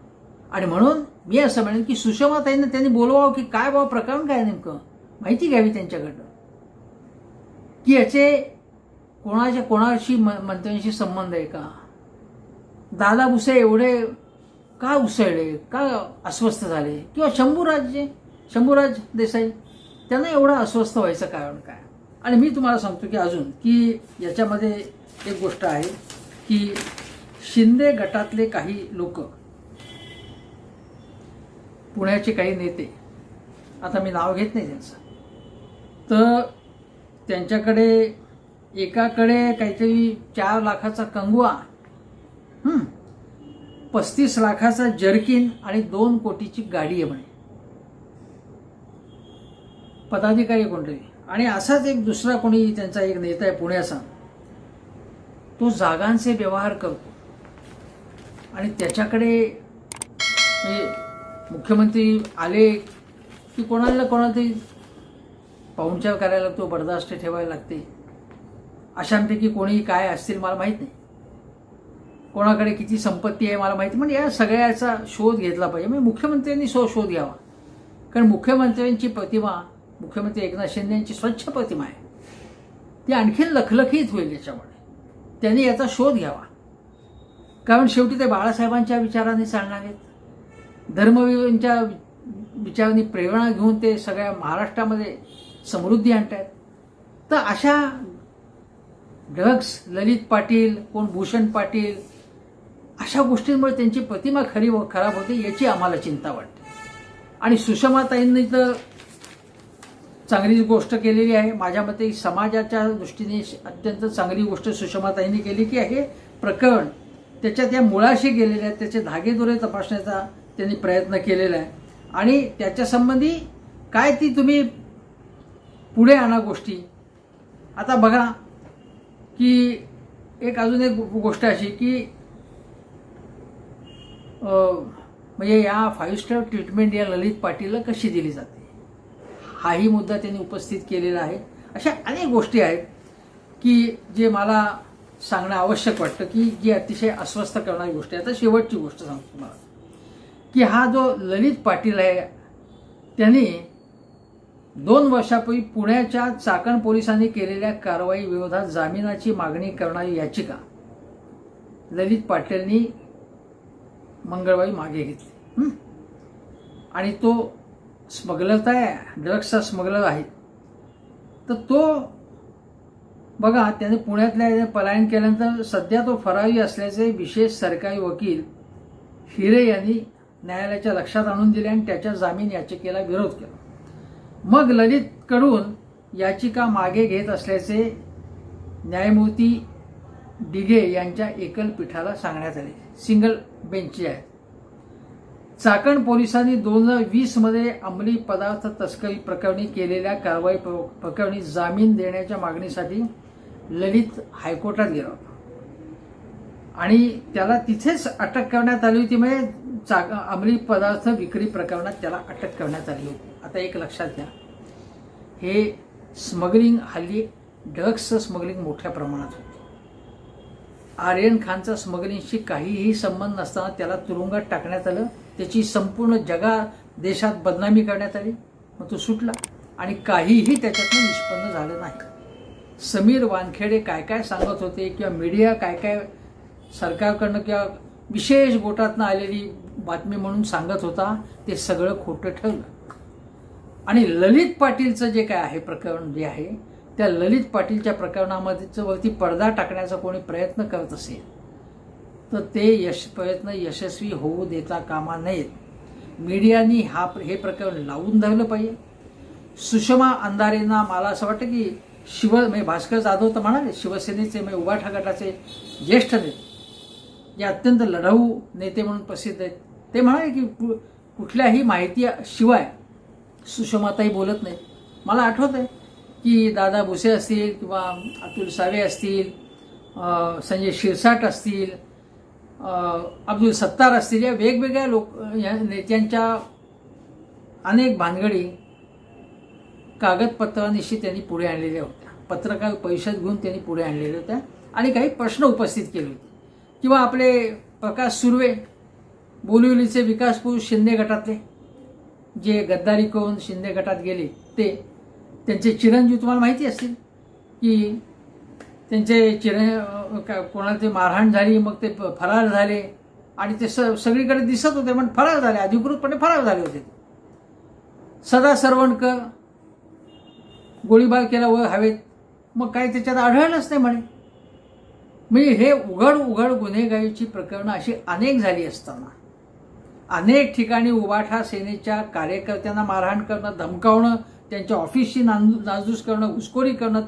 आणि म्हणून मी असं म्हणेन की सुषमाताईंना त्यांनी बोलवावं की काय बाबा प्रकरण काय नेमकं, माहिती घ्यावी त्यांच्याकडनं की याचे कोणाशी मंत्र्यांशी संबंध आहे का. दादा भुसे एवढे का उसळले, का अस्वस्थ झाले, किंवा शंभूराज देसाई त्यांना एवढा अस्वस्थ व्हायचं कारण काय. आणि मी तुम्हाला सांगतो की अजून की याच्यामध्ये एक गोष्ट आहे की शिंदे गटातले काही लोक, पुण्याचे काही नेते, आता मी नाव घेत नाही त्यांचं, तर त्यांच्याकडे एकाकडे काहीतरी 4 लाखाचा कंगवा, 35 लाखाचा जर्किन आणि 2 कोटीची गाडी आहे म्हणे, पदाधिकारी कोणतरी. आणि असाच एक दुसरा कोणी त्यांचा एक नेता आहे पुण्याचा, तो जागांचे व्यवहार करतो आणि त्याच्याकडे मुख्यमंत्री आले की कोणाला तरी पाहुणचार करायला लागतो, बर्दाश्त ठेवायला लागते. अशांपैकी कोणी काय असतील मला माहीत नाही, कोणाकडे किती संपत्ती आहे मला माहिती. म्हणजे या सगळ्याचा शोध घेतला पाहिजे. म्हणजे मुख्यमंत्र्यांनी शोध घ्यावा, कारण मुख्यमंत्र्यांची प्रतिमा, मुख्यमंत्री एकनाथ शिंदे यांची स्वच्छ प्रतिमा आहे, ती आणखीन लखलखीत होईल याच्यामुळे. त्यांनी याचा शोध घ्यावा, कारण शेवटी ते बाळासाहेबांच्या विचारांनी चालणार आहेत, धर्मवीरांच्या विचारांनी प्रेरणा घेऊन ते सगळ्या महाराष्ट्रामध्ये समृद्धी आणतायत. तर अशा ड्रग्स, ललित पाटील, कोण भूषण पाटील, अशा गोष्टींमुळे त्यांची प्रतिमा खराब होते, याची आम्हाला चिंता वाटते. आणि सुषमाताईंनी तर चांगली गोष्ट केलेली आहे. माझ्या मते समाजाच्या दृष्टीने अत्यंत चांगली गोष्ट सुषमाताईंनी केली की हे प्रकरण त्याच्या त्या मुळाशी गेलेले आहेत, त्याचे धागेदोरे तपासण्याचा त्यांनी प्रयत्न केलेला आहे आणि त्याच्या संबंधी काय ती तुम्ही पुढे आणा गोष्टी. आता बघा की एक अजून एक गोष्ट अशी की म्हणजे या 5 स्टार ट्रीटमेंट या ललित पाटीलला कशी दिली जाते हाही मुद्दा त्यांनी उपस्थित केलेला आहे. अशा अनेक गोष्टी आहेत की जे मला सांगणं आवश्यक वाटतं की जी अतिशय अस्वस्थ करणारी गोष्ट आहे. आता शेवटची गोष्ट सांगतो तुम्हाला की हा जो ललित पाटील आहे त्यांनी 2 वर्षापूर्वी पुण्याच्या चाकण पोलिसांनी केलेल्या कारवाई विरोधात जामिनाची मागणी करणारी याचिका ललित पाटीलनी मंगळवारी मागे घेतली. आणि तो स्मगलर आहे, ड्रग्सचा स्मगलर आहे. तर तो बघा त्याने पुण्यातल्या पलायन केल्यानंतर सध्या तो फरारी असल्याचे विशेष सरकारी वकील हिरे यांनी न्यायालयाच्या लक्षात आणून दिले आणि त्याच्या जामीन याचिकेला विरोध केला. मग ललितकडून याचिका मागे घेत असल्याचे न्यायमूर्ती डिगे यांच्या एकल पीठाला सांगण्यात आले. सिंगल बेंचची आहे. चाकण पोलिसांनी 2020 मध्ये अंमली पदार्थ तस्करी प्रकरणी केलेल्या कारवाई प्रकरणी जामीन देण्याच्या मागणीसाठी ललित हायकोर्टात गेला होता आणि त्याला तिथेच अटक करण्यात आली होती. म्हणजे अंमली पदार्थ विक्री प्रकरणात त्याला अटक करण्यात आली होती. आता एक लक्षात घ्या, हे स्मगलिंग हल्ली ड्रग्सचं स्मगलिंग मोठ्या प्रमाणात होतं. आर्यन खानचा स्मगलिंगशी काहीही संबंध नसताना त्याला तुरुंगात टाकण्यात आलं. त्याची संपूर्ण देशात बदनामी करण्यात आली. मग तो सुटला आणि काहीही त्याच्यातून निष्पन्न झालं नाही. समीर वानखेडे काय काय सांगत होते किंवा मीडिया काय काय सरकारकडनं किंवा विशेष गोटातनं आलेली बातमी म्हणून सांगत होता ते सगळं खोटं ठरलं. आणि ललित पाटीलचं जे काय आहे प्रकरण जे आहे त्या ललित पाटीलच्या प्रकरणामध्ये वरती पडदा टाकण्याचा कोणी प्रयत्न करत असेल तर ते प्रयत्न यशस्वी होऊ देता कामा नयेत. मीडियानी हे प्रकरण लावून धरलं पाहिजे. सुषमा अंधारेंना मला असं वाटतं की म्हणजे भास्कर जाधव तर म्हणाले शिवसेनेचे म्हणजे उभाठा गटाचे ज्येष्ठ नेते जे अत्यंत लढाऊ नेते म्हणून प्रसिद्ध आहेत ते म्हणाले की कुठल्याही माहिती शिवाय सुषमाताई बोलत नाहीत. मला आठवत आहे की दादा भुसे असतील किंवा अतुल सावे असतील, संजय शिरसाट असतील, अब्दुल सत्तार असतील, या वेगवेगळ्या या नेत्यांच्या अनेक भानगडी कागदपत्रांनिशी त्यांनी पुढे आणलेल्या होत्या. पत्रकार परिषद घेऊन त्यांनी पुढे आणलेल्या होत्या आणि काही प्रश्न उपस्थित केले होते. किंवा आपले प्रकाश सुर्वे बोरिवलीचे विकास पुरुष शिंदे गटातले जे गद्दारी करून शिंदे गटात गेले त्यांचे चिरंजीव तुम्हाला माहिती असतील की त्यांचे कोणाला ते मारहाण झाली मग ते फरार झाले आणि ते सगळीकडे दिसत होते पण फरार झाले, अधिकृतपणे फरार झाले होते. सदा सरवणकर गोळीबार केला वर हवेत मग काही त्याच्यात आढळलंच नाही म्हणे. म्हणजे हे उघड गुन्हेगारीची प्रकरणं अशी अनेक झाली असताना अनेक ठिकाणी उबाठा सेनेच्या कार्यकर्त्यांना मारहाण करणं, धमकावणं, त्यांच्या ऑफिसची नासधूस करणं, घुसखोरी करणं,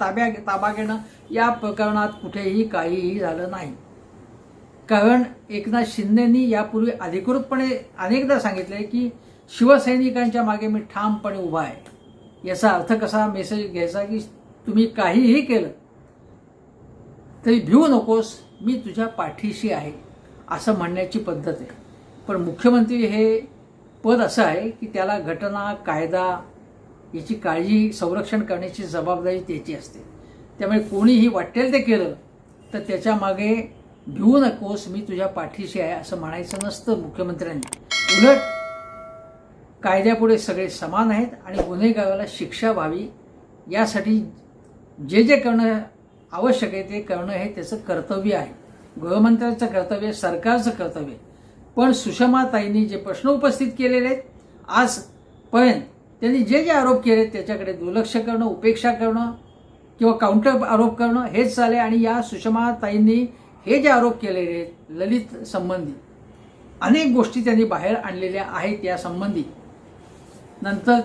ताबा घेणं या प्रकरणात कुठेही काहीही झालं नाही. कारण एकनाथ शिंदेंनी यापूर्वी अधिकृतपणे अनेकदा सांगितले की शिवसैनिकांच्या मागे मी ठामपणे उभा आहे. याचा अर्थ कसा मेसेज घ्यायचा की तुम्ही काहीही केलं तरी भिवू नकोस, मी तुझ्या पाठीशी आहे असं म्हणण्याची पद्धत आहे. पण मुख्यमंत्री हे पद असं आहे की त्याला घटना कायदा याची काळजी संरक्षण करण्याची जबाबदारी त्याची असते. त्यामुळे कोणीही वाटेल ते केलं तर त्याच्या मागे भिवू नकोस, मी तुझ्या पाठीशी आहे असं म्हणायचं नसतं मुख्यमंत्र्यांनी. उलट कायद्यापुढे सगळे समान आहेत आणि गुन्हेगाराला शिक्षा व्हावी यासाठी जे करणं आवश्यक आहे ते करणं हे त्याचं कर्तव्य आहे. गृहमंत्र्यांचं कर्तव्य, सरकारचं कर्तव्य. पण सुषमाताईंनी जे प्रश्न उपस्थित केलेले आहेत आजपर्यंत त्यांनी जे आरोप केले त्याच्याकडे दुर्लक्ष करणं, उपेक्षा करणं किंवा काउंटर आरोप करणं हेच चाले. आणि या सुषमाताईंनी हे जे आरोप केलेले आहेत ललित संबंधी अनेक गोष्टी त्यांनी बाहेर आणलेल्या आहेत या संबंधी. नंतर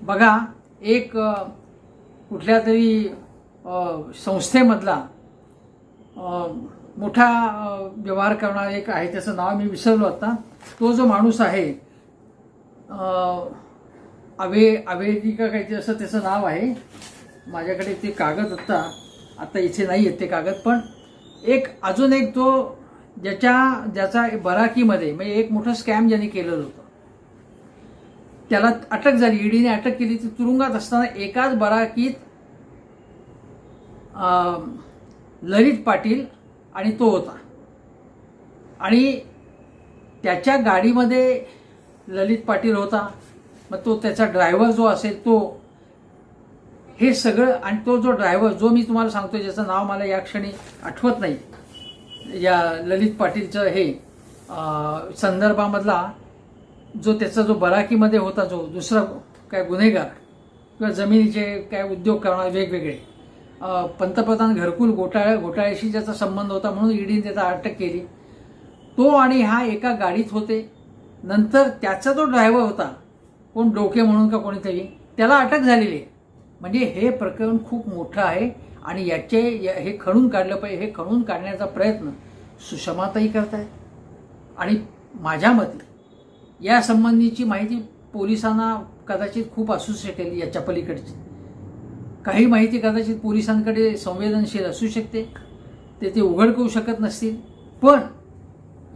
बघा एक कुठल्या तरी संस्थेमधला मोठा व्यवहार करणारा एक आहे, त्याचं नाव मी विसरलो आता. तो जो माणूस आहे अवेदिका काहीतरी असं त्याचं नाव आहे. माझ्याकडे ते कागद आता इथे नाही आहेत ते कागद. पण अजून एक तो ज्याचा बराकीमध्ये म्हणजे एक मोठं स्कॅम ज्यांनी केलेलं होतं, त्याला अटक झाली, ईडीने अटक केली. ती तुरुंगात असताना एकाच बराकीत ललित पाटील आणि तो होता. आणि त्याच्या गाडीमध्ये ललित पाटील होता. मग तो त्याचा ड्रायव्हर जो असेल तो, हे सगळं. आणि तो जो ड्रायव्हर जो मी तुम्हाला सांगतो, ज्याचं नाव मला या क्षणी आठवत नाही, या ललित पाटीलचं हे संदर्भामधला जो त्याचा जो बराकीमध्ये होता, जो दुसरा काय गुन्हेगार किंवा जमिनीचे काय उद्योग करणारे वेगवेगळे, पंतप्रधान घरकुल घोटाळ्याशी ज्याचा संबंध होता म्हणून ईडीने त्याचा अटक केली. तो आणि हा एका गाडीत होते. नंतर त्याचा जो ड्रायव्हर होता, कोण डोके म्हणून का कोणीतरी, त्याला अटक झालेली आहे. म्हणजे हे प्रकरण खूप मोठं आहे आणि हे खणून काढलं पाहिजे. हे खणून काढण्याचा प्रयत्न सुषमाताई करतायत. आणि माझ्या मते या संबंधीची माहिती पोलिसांना कदाचित खूप असू शकेल. याच्या पलीकडची काही माहिती कदाचित पोलिसांकडे संवेदनशील असू शकते, ते उघड करू शकत नसतील. पण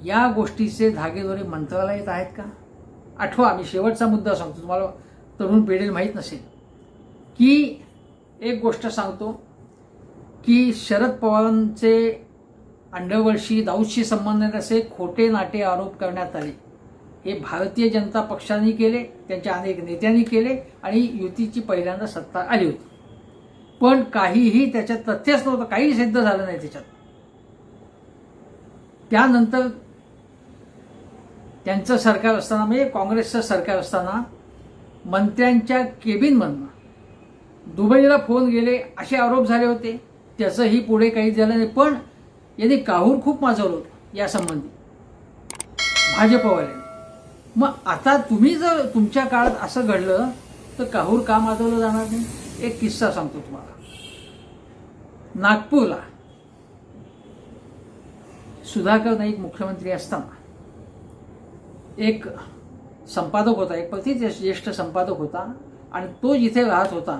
या गोष्टीचे धागेदोरे मंत्रालयात आहेत का? आठवा, मी शेवटचा मुद्दा सांगतो, तुम्हाला तरुण पिढीला माहीत नसेल की एक गोष्ट सांगतो की शरद पवारांचे अंडरवर्ल्डशी दाऊदशी संबंधित असे खोटे नाटे आरोप करण्यात आले. हे भारतीय जनता पक्षाने केले, त्यांच्या अनेक नेत्यांनी केले आणि युतीची पहिल्यांदा सत्ता आली होती. पण काहीही त्याच्यात तथ्यच नव्हतं, काही सिद्ध झालं नाही त्याच्यात. त्यानंतर त्यांचं सरकार असताना, म्हणजे काँग्रेसचं सरकार असताना, मंत्र्यांच्या केबिनमधनं दुबईला फोन गेले असे आरोप झाले होते. त्याचंही पुढे काही झालं नाही. पण यांनी काहूर खूप माजवलं होतं यासंबंधी भाजपवाल्यांनी. मग आता तुम्ही जर तुमच्या काळात असं घडलं तर काहूर का माजवलं जाणार नाही? एक किस्सा सांगतो तुम्हाला. नागपूरला सुधाकर नाईक मुख्यमंत्री असताना एक संपादक होता, एक ज्येष्ठ संपादक होता. आणि तो जिथे राहत होता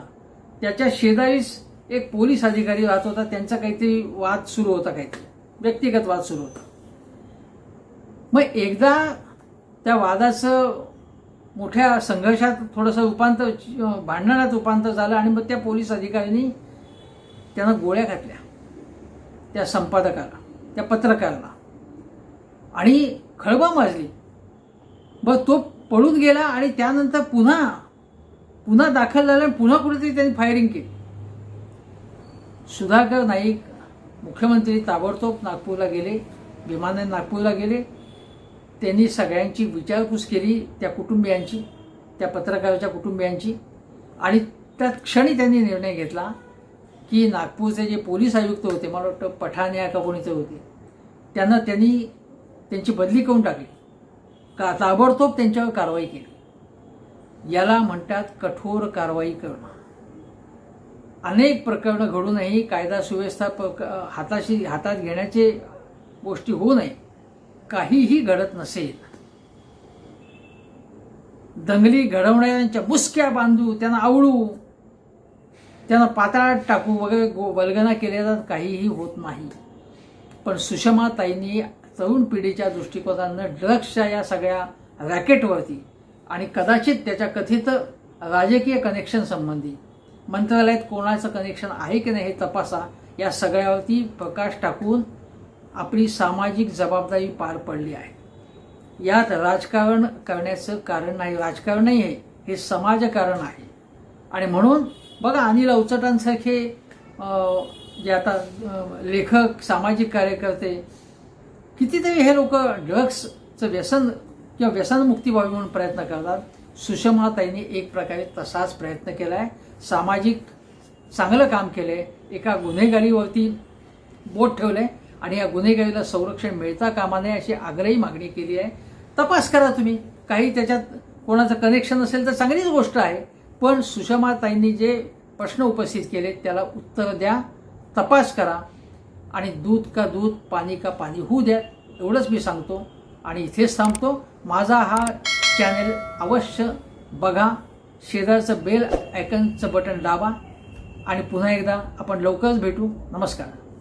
त्याच्या शेजारीच एक पोलीस अधिकारी राहत होता. त्यांचा काहीतरी वाद सुरू होता, काहीतरी व्यक्तिगत वाद सुरू होता. मग एकदा त्या वादाचं मोठ्या संघर्षात थोडंसं भांडणात रूपांतर झालं. आणि मग त्या पोलीस अधिकाऱ्यांनी त्यांना गोळ्या घातल्या, त्या संपादकाला, त्या पत्रकाराला, आणि खळबळ माजली. बरं, तो पळून गेला आणि त्यानंतर पुन्हा दाखल झाला आणि पुन्हा कुठेतरी त्यांनी फायरिंग केली. सुधाकर नाईक मुख्यमंत्री ताबडतोब नागपूरला गेले, विमानाने नागपूरला गेले. त्यांनी सगळ्यांची विचारपूस केली, त्या कुटुंबियांची, त्या पत्रकाराच्या कुटुंबियांची. आणि त्या क्षणी त्यांनी निर्णय घेतला की नागपूरचे जे पोलीस आयुक्त होते, मला वाटतं पठानिया का कोणीतरी होते, त्यांनी त्यांची बदली करून टाकली, ताबडतोब त्यांच्यावर कारवाई केली. याला म्हणतात कठोर कारवाई करणं. अनेक प्रकरणं घडूनही कायदा सुव्यवस्था हातात घेण्याचे गोष्टी होऊ नये, काहीही घडत नसेल, दंगली घडवणाऱ्यांच्या मुसक्या बांधू, त्यांना आवळू, त्यांना पाताळात टाकू वगैरे वल्गना केलेला काहीही होत नाही. पण सुषमाताईंनी तरुण पिढीच्या दृष्टिकोनानं ड्रग्सच्या या सगळ्या रॅकेटवरती आणि कदाचित त्याच्या कथित राजकीय कनेक्शन संबंधी मंत्रालयात कोणाचं कनेक्शन आहे की नाही हे तपासा, या सगळ्यावरती प्रकाश टाकून आपली सामाजिक जबाबदारी पार पडली आहे. यात राजकारण करण्याचं कारण नाही, राजकारण नाही आहे, हे समाजकारण आहे. आणि म्हणून बघा, अनिल अवचटांसारखे जे आता लेखक, सामाजिक कार्यकर्ते, कितीतरी हे लोक ड्रग्सचं व्यसन किंवा व्यसनमुक्ती व्हावी म्हणून प्रयत्न करतात. सुषमाताईंनी एक प्रकारे तसाच प्रयत्न केला आहे, सामाजिक चांगलं काम केलं आहे. एका गुन्हेगारीवरती बोट ठेवलं आहे आणि या गुन्हेगारीला संरक्षण मिळता कामा नये अशी आग्रही मागणी केली आहे. तपास करा तुम्ही, काही त्याच्यात कोणाचं कनेक्शन असेल तर चांगलीच गोष्ट आहे. पण सुषमाताईंनी जे प्रश्न उपस्थित केले त्याला उत्तर द्या, तपास करा आणि दूध का दूध, पाणी का पाणी होऊ द्या, एवढंच मी सांगतो आणि इथेच थांबतो. माझा हा चॅनल अवश्य बघा, शेजारचं बेल आयकनचं बटन दाबा आणि पुन्हा एकदा आपण लवकरच भेटू. नमस्कार.